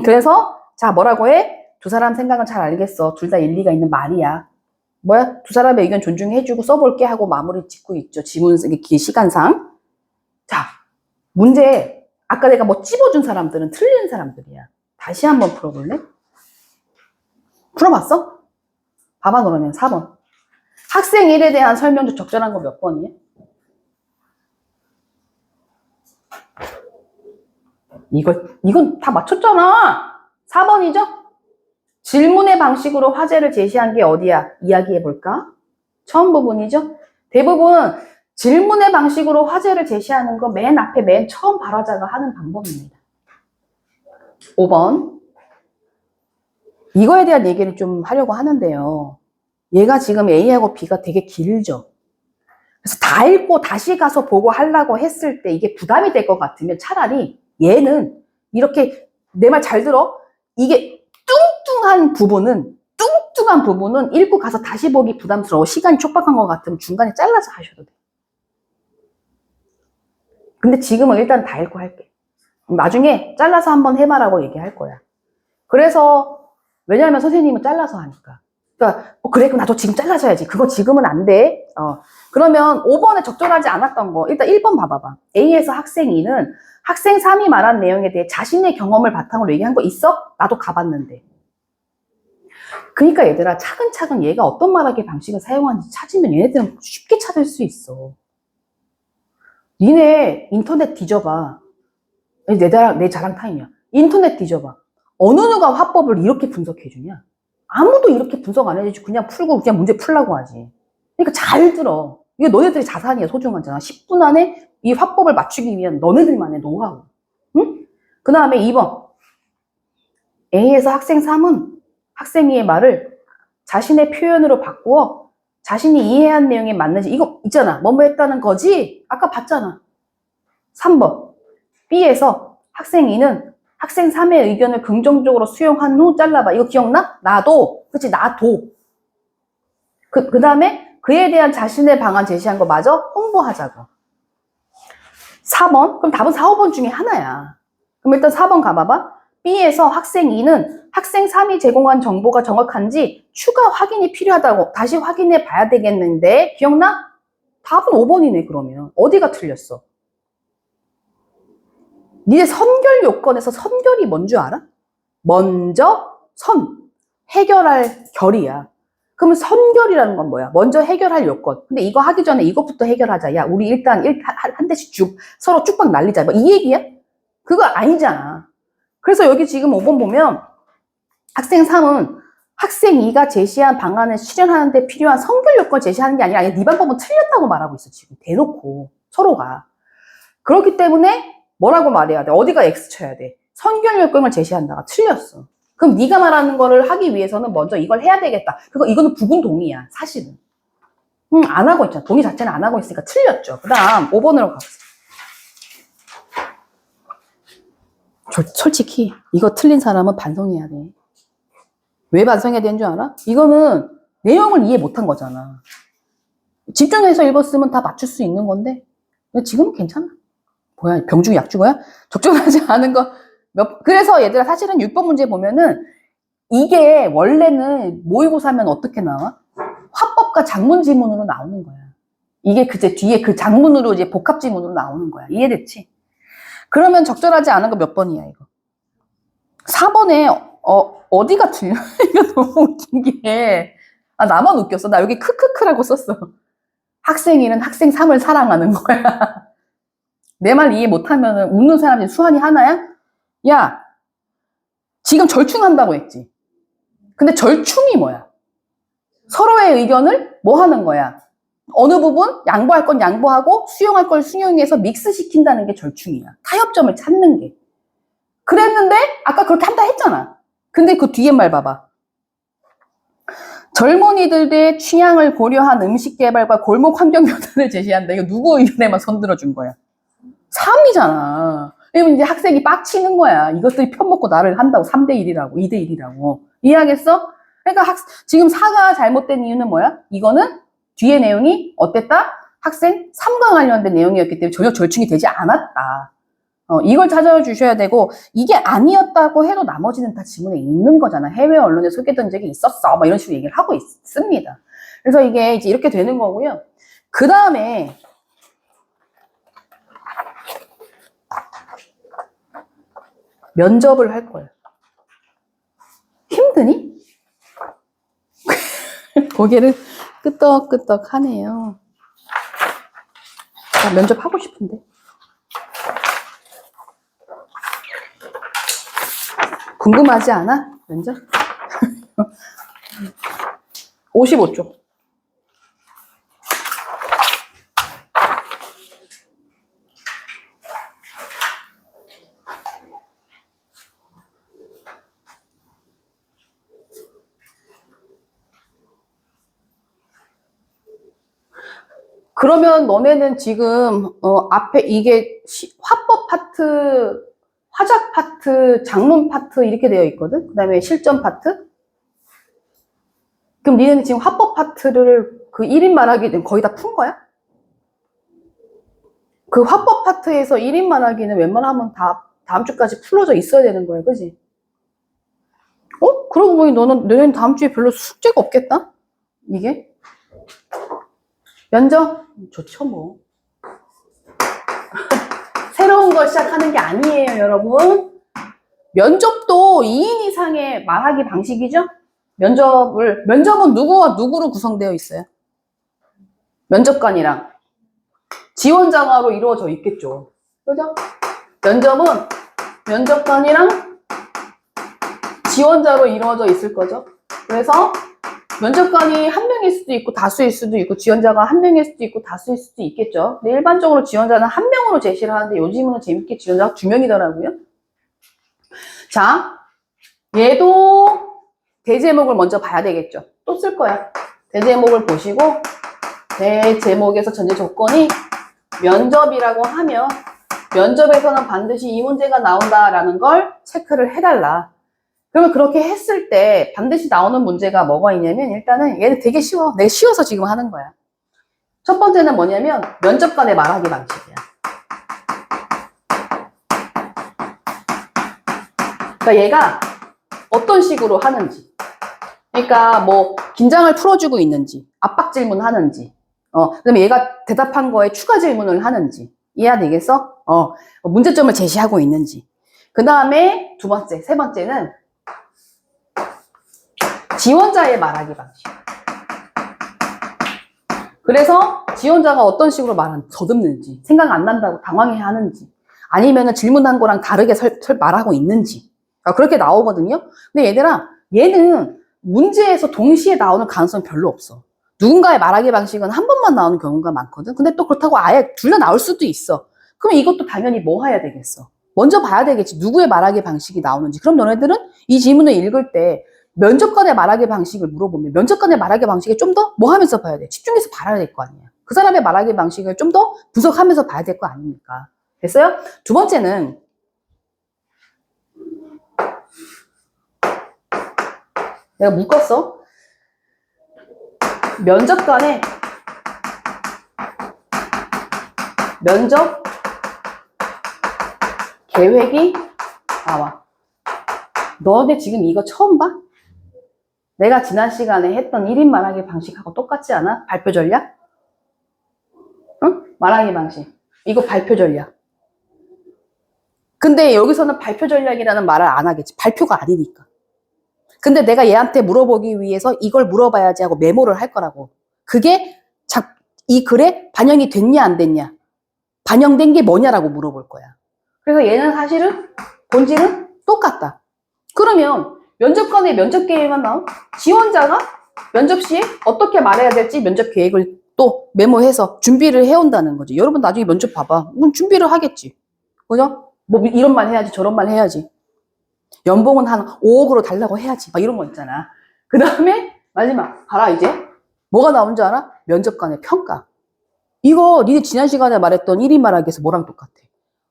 그래서, 자, 뭐라고 해? 두 사람 생각은 잘 알겠어. 둘 다 일리가 있는 말이야. 뭐야? 두 사람의 의견 존중해주고 써볼게 하고 마무리 짓고 있죠. 지문 쓰기 시간상. 자, 문제. 아까 내가 뭐 찝어준 사람들은 틀린 사람들이야. 다시 한번 풀어볼래? 풀어봤어? 봐봐 그러면 4번. 학생 1에 대한 설명도 적절한 거 몇 번이야? 이건 다 맞췄잖아. 4번이죠? 질문의 방식으로 화제를 제시한 게 어디야? 이야기해볼까? 처음 부분이죠? 대부분 질문의 방식으로 화제를 제시하는 거 맨 앞에 맨 처음 발화자가 하는 방법입니다. 5번. 이거에 대한 얘기를 좀 하려고 하는데요. 얘가 지금 A하고 B가 되게 길죠. 그래서 다 읽고 다시 가서 보고 하려고 했을 때 이게 부담이 될 것 같으면 차라리 얘는 이렇게 내 말 잘 들어. 이게 뚱뚱한 부분은 읽고 가서 다시 보기 부담스러워. 시간이 촉박한 것 같으면 중간에 잘라서 하셔도 돼. 근데 지금은 일단 다 읽고 할게. 나중에 잘라서 한번 해봐라고 얘기할 거야. 그래서 왜냐하면 선생님은 잘라서 하니까. 그러니까 그래 그럼 나도 지금 잘라줘야지. 그거 지금은 안 돼. 그러면 5번에 적절하지 않았던 거 일단 1번 봐봐봐. A에서 학생 2는 학생 3이 말한 내용에 대해 자신의 경험을 바탕으로 얘기한 거 있어? 나도 가봤는데. 그러니까 얘들아 차근차근 얘가 어떤 말하기 방식을 사용하는지 찾으면 얘네들은 쉽게 찾을 수 있어. 니네 인터넷 뒤져봐. 내 자랑 타임이야. 인터넷 뒤져봐. 어느 누가 화법을 이렇게 분석해주냐? 아무도 이렇게 분석 안 해주지. 그냥 풀고 그냥 문제 풀라고 하지. 그러니까 잘 들어. 이게 너네들이 자산이야, 소중하잖아. 10분 안에 이 화법을 맞추기 위한 너네들만의 노하우. 응? 그 다음에 2번. A에서 학생 3은 학생 2의 말을 자신의 표현으로 바꾸어 자신이 이해한 내용에 맞는지, 이거 있잖아. 뭐뭐 했다는 거지? 아까 봤잖아. 3번. B에서 학생 2는 학생 3의 의견을 긍정적으로 수용한 후 잘라봐. 이거 기억나? 나도. 그치, 나도. 그 다음에 그에 대한 자신의 방안 제시한 거 맞아? 홍보하자고. 4번. 그럼 답은 4, 5번 중에 하나야. 그럼 일단 4번 가봐봐. B에서 학생 2는 학생 3이 제공한 정보가 정확한지 추가 확인이 필요하다고 다시 확인해 봐야 되겠는데 기억나? 답은 5번이네 그러면. 어디가 틀렸어? 니네 선결 요건에서 선결이 뭔 줄 알아? 먼저 해결할 결이야. 그러면 선결이라는 건 뭐야? 먼저 해결할 요건. 근데 이거 하기 전에 이것부터 해결하자. 야, 우리 일단 한 대씩 서로 쭉박 날리자. 뭐 이 얘기야? 그거 아니잖아. 그래서 여기 지금 5번 보면 학생 3은 학생 2가 제시한 방안을 실현하는 데 필요한 선결 요건을 제시하는 게 아니라 네 방법은 틀렸다고 말하고 있어. 지금 대놓고 서로가. 그렇기 때문에 뭐라고 말해야 돼? 어디가 X 쳐야 돼? 선결 요건을 제시한다가 틀렸어. 그럼 네가 말하는 거를 하기 위해서는 먼저 이걸 해야 되겠다. 이거는 부분 동의야. 사실은. 안 하고 있잖아. 동의 자체는 안 하고 있으니까 틀렸죠. 그 다음 5번으로 가보세요. 솔직히 이거 틀린 사람은 반성해야 돼. 왜 반성해야 되는 줄 알아? 이거는 내용을 이해 못한 거잖아. 집중해서 읽었으면 다 맞출 수 있는 건데 지금은 괜찮아. 뭐야, 병중에 약 죽어야? 적절하지 않은 거 그래서 얘들아 사실은 6번 문제 보면은 이게 원래는 모의고사면 어떻게 나와? 화법과 작문 지문으로 나오는 거야. 이게 그제 뒤에 그 작문으로 이제 복합 지문으로 나오는 거야. 이해됐지? 그러면 적절하지 않은 거 몇 번이야, 이거? 4번에, 어디가 틀려? 이거 너무 웃긴 게. 나만 웃겼어. 나 여기 크크크라고 썼어. 학생 1은 학생 3을 사랑하는 거야. 내 말 이해 못하면 웃는 사람이 수한이 하나야? 야, 지금 절충한다고 했지. 근데 절충이 뭐야? 서로의 의견을 뭐 하는 거야? 어느 부분 양보할 건 양보하고 수용할 걸 수용해서 믹스시킨다는 게 절충이야. 타협점을 찾는 게. 그랬는데 아까 그렇게 한다 했잖아. 근데 그 뒤에 말 봐봐. 젊은이들의 취향을 고려한 음식 개발과 골목 환경 변화를 제시한다. 이거 누구 의견에만 손들어준 거야? 3이잖아. 그러면 이제 학생이 빡치는 거야. 이것들이 편먹고 나를 한다고. 3대1이라고, 2대1이라고. 이해하겠어? 그러니까 지금 4가 잘못된 이유는 뭐야? 이거는 뒤에 내용이 어땠다? 학생 3과 관련된 내용이었기 때문에 전혀 절충이 되지 않았다. 이걸 찾아주셔야 되고, 이게 아니었다고 해도 나머지는 다 지문에 있는 거잖아. 해외 언론에 소개된 적이 있었어. 막 이런 식으로 얘기를 하고 있습니다. 그래서 이게 이제 이렇게 되는 거고요. 그 다음에, 면접을 할 거야. 힘드니? 고개를 끄덕끄덕 하네요. 나 면접 하고 싶은데. 궁금하지 않아? 면접? 55쪽. 그러면 너네는 지금 앞에 이게 화법 파트, 화작 파트, 장문 파트 이렇게 되어 있거든. 그다음에 실전 파트. 그럼 니네는 지금 화법 파트를 그 1인 말하기는 거의 다 푼 거야? 그 화법 파트에서 1인 말하기는 웬만하면 다 다음 주까지 풀어져 있어야 되는 거야, 그지? 그러고 보니 너네는 다음 주에 별로 숙제가 없겠다? 이게? 면접? 좋죠, 뭐. 새로운 걸 시작하는 게 아니에요, 여러분. 면접도 2인 이상의 말하기 방식이죠? 면접은 누구와 누구로 구성되어 있어요? 면접관이랑 지원자가로 이루어져 있겠죠. 그죠? 면접은 면접관이랑 지원자로 이루어져 있을 거죠. 그래서 면접관이 한 명일 수도 있고 다수일 수도 있고 지원자가 한 명일 수도 있고 다수일 수도 있겠죠. 근데 일반적으로 지원자는 한 명으로 제시를 하는데 요즘은 재밌게 지원자가 2명이더라고요. 자, 얘도 대제목을 먼저 봐야 되겠죠. 또 쓸 거야. 대제목을 보시고 대제목에서 전제 조건이 면접이라고 하면 면접에서는 반드시 이 문제가 나온다라는 걸 체크를 해달라. 그러면 그렇게 했을 때 반드시 나오는 문제가 뭐가 있냐면 일단은 얘는 되게 쉬워. 내가 쉬워서 지금 하는 거야. 첫 번째는 뭐냐면 면접관의 말하기 방식이야. 그러니까 얘가 어떤 식으로 하는지. 그러니까 뭐 긴장을 풀어주고 있는지, 압박 질문하는지, 그다음에 얘가 대답한 거에 추가 질문을 하는지 이해되겠어? 문제점을 제시하고 있는지. 그 다음에 세 번째는 지원자의 말하기 방식. 그래서 지원자가 어떤 식으로 더듬는지, 생각 안 난다고 당황해 하는지, 아니면은 질문한 거랑 다르게 말하고 있는지. 그렇게 나오거든요. 근데 얘는 문제에서 동시에 나오는 가능성이 별로 없어. 누군가의 말하기 방식은 한 번만 나오는 경우가 많거든. 근데 또 그렇다고 아예 둘 다 나올 수도 있어. 그럼 이것도 당연히 뭐 해야 되겠어? 먼저 봐야 되겠지. 누구의 말하기 방식이 나오는지. 그럼 너네들은 이 질문을 읽을 때 면접관의 말하기 방식을 물어보면 면접관의 말하기 방식에 좀 더 뭐 하면서 봐야 돼? 집중해서 봐야 될 거 아니야. 그 사람의 말하기 방식을 좀 더 분석하면서 봐야 될 거 아닙니까? 됐어요? 두 번째는 내가 묶었어. 면접관의 면접 계획이 나와. 너네 지금 이거 처음 봐? 내가 지난 시간에 했던 1인 말하기 방식하고 똑같지 않아? 발표 전략? 응? 말하기 방식. 이거 발표 전략. 근데 여기서는 발표 전략이라는 말을 안 하겠지. 발표가 아니니까. 근데 내가 얘한테 물어보기 위해서 이걸 물어봐야지 하고 메모를 할 거라고. 그게 이 글에 반영이 됐냐 안 됐냐. 반영된 게 뭐냐라고 물어볼 거야. 그래서 얘는 사실은 본질은 똑같다. 그러면 면접관의 면접 계획만 나온 지원자가 면접 시에 어떻게 말해야 될지 면접 계획을 또 메모해서 준비를 해온다는 거지. 여러분 나중에 면접 봐봐. 준비를 하겠지. 그죠? 뭐 이런 말 해야지 저런 말 해야지. 연봉은 한 5억으로 달라고 해야지. 막 이런 거 있잖아. 그 다음에 마지막 봐라 이제. 뭐가 나온 줄 알아? 면접관의 평가. 이거 니네 지난 시간에 말했던 1인 말하기에서 뭐랑 똑같아?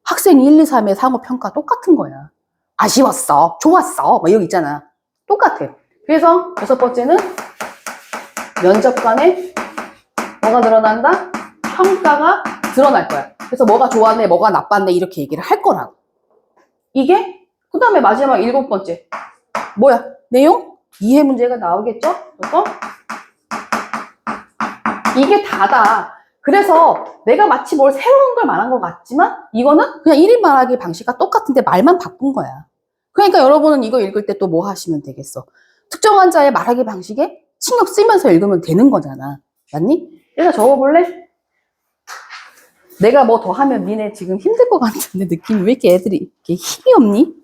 학생 1, 2, 3의 상호 평가 똑같은 거야. 아쉬웠어. 좋았어. 막 이런 거 있잖아. 똑같아. 그래서 6번째는 면접관의 뭐가 드러난다? 평가가 드러날 거야. 그래서 뭐가 좋았네, 뭐가 나빴네 이렇게 얘기를 할 거라고. 이게 그 다음에 마지막 7번째. 뭐야? 내용? 이해 문제가 나오겠죠? 그래서 이게 다다. 그래서 내가 마치 뭘 새로운 걸 말한 것 같지만 이거는 그냥 1인 말하기 방식과 똑같은데 말만 바꾼 거야. 그러니까 여러분은 이거 읽을 때 또 뭐 하시면 되겠어? 특정한 자의 말하기 방식에 신경 쓰면서 읽으면 되는 거잖아. 맞니? 일단 적어볼래? 내가 뭐 더 하면 니네 지금 힘들 것 같은데 느낌이 왜 이렇게 애들이 이렇게 힘이 없니?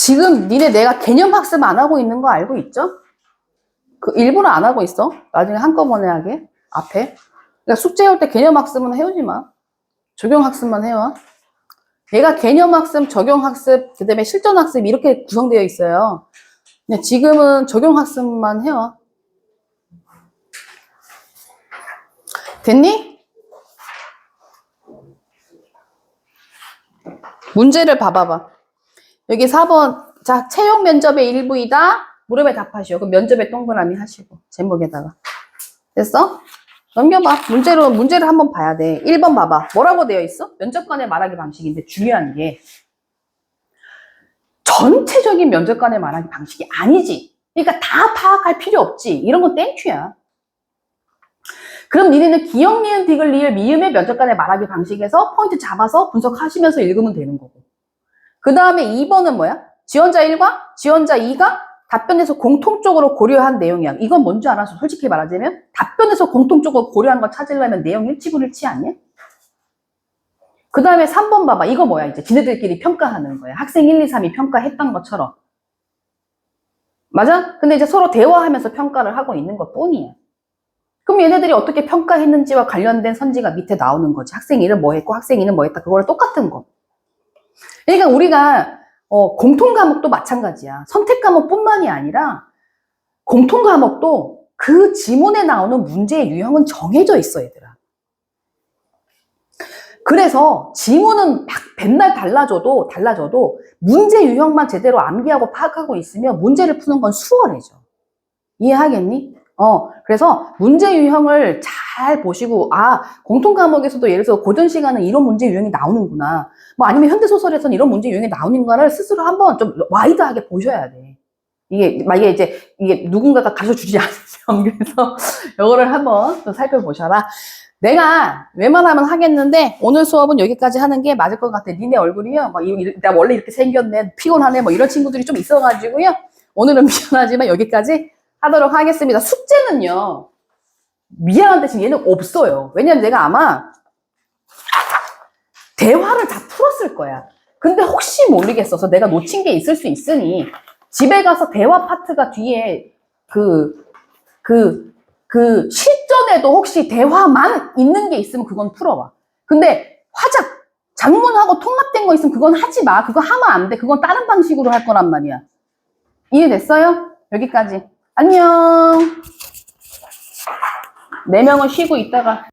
지금 니네 내가 개념 학습 안 하고 있는 거 알고 있죠? 그 일부러 안 하고 있어. 나중에 한꺼번에 하게. 앞에. 그러니까 숙제 할 때 개념 학습은 해오지 마. 적용 학습만 해와. 얘가 개념 학습, 적용 학습, 그 다음에 실전 학습 이렇게 구성되어 있어요. 근데 지금은 적용 학습만 해와. 됐니? 문제를 봐봐봐. 여기 4번. 자, 채용 면접의 일부이다. 물음에 답하시오. 그럼 면접에 동그라미 하시고. 제목에다가. 됐어? 넘겨봐. 문제를 한번 봐야 돼. 1번 봐봐. 뭐라고 되어 있어? 면접관의 말하기 방식인데 중요한 게 전체적인 면접관의 말하기 방식이 아니지. 그러니까 다 파악할 필요 없지. 이런 건 땡큐야. 그럼 니네는 기억, 니은, 디귿, 리을, 미음의 면접관의 말하기 방식에서 포인트 잡아서 분석하시면서 읽으면 되는 거고. 그 다음에 2번은 뭐야? 지원자 1과 지원자 2가 답변에서 공통적으로 고려한 내용이야. 이건 뭔지 알아서 솔직히 말하자면 답변에서 공통적으로 고려한 거 찾으려면 내용 일치불일치 아니야? 그 다음에 3번 봐봐. 이거 뭐야? 이제 지네들끼리 평가하는 거야. 학생 1, 2, 3이 평가했던 것처럼. 맞아? 근데 이제 서로 대화하면서 평가를 하고 있는 것 뿐이야. 그럼 얘네들이 어떻게 평가했는지와 관련된 선지가 밑에 나오는 거지. 학생 1은 뭐 했고 학생 2는 뭐 했다. 그거랑 똑같은 거. 그러니까 우리가 공통 과목도 마찬가지야. 선택 과목뿐만이 아니라 공통 과목도 그 지문에 나오는 문제의 유형은 정해져 있어, 얘들아. 그래서 지문은 막 맨날 달라져도 문제 유형만 제대로 암기하고 파악하고 있으면 문제를 푸는 건 수월해져. 이해하겠니? 그래서 문제 유형을 잘 보시고, 공통 과목에서도 예를 들어서 고전 시간은 이런 문제 유형이 나오는구나. 뭐 아니면 현대소설에서는 이런 문제 유형이 나오는가를 스스로 한번 좀 와이드하게 보셔야 돼. 만약에 이게 누군가가 가르쳐 주지 않으면, 그래서 이거를 한번 좀 살펴보셔라. 내가 웬만하면 하겠는데, 오늘 수업은 여기까지 하는 게 맞을 것 같아. 니네 얼굴이요. 나 원래 이렇게 생겼네. 피곤하네. 뭐 이런 친구들이 좀 있어가지고요. 오늘은 미안하지만 여기까지 하도록 하겠습니다. 숙제는요, 미안한 대신 얘는 없어요. 왜냐면 내가 아마 대화를 다 풀었을 거야. 근데 혹시 모르겠어서 내가 놓친 게 있을 수 있으니 집에 가서 대화 파트가 뒤에 실전에도 혹시 대화만 있는 게 있으면 그건 풀어와. 근데 장문하고 통합된 거 있으면 그건 하지 마. 그거 하면 안 돼. 그건 다른 방식으로 할 거란 말이야. 이해됐어요? 여기까지. 안녕. 4명은 쉬고 있다가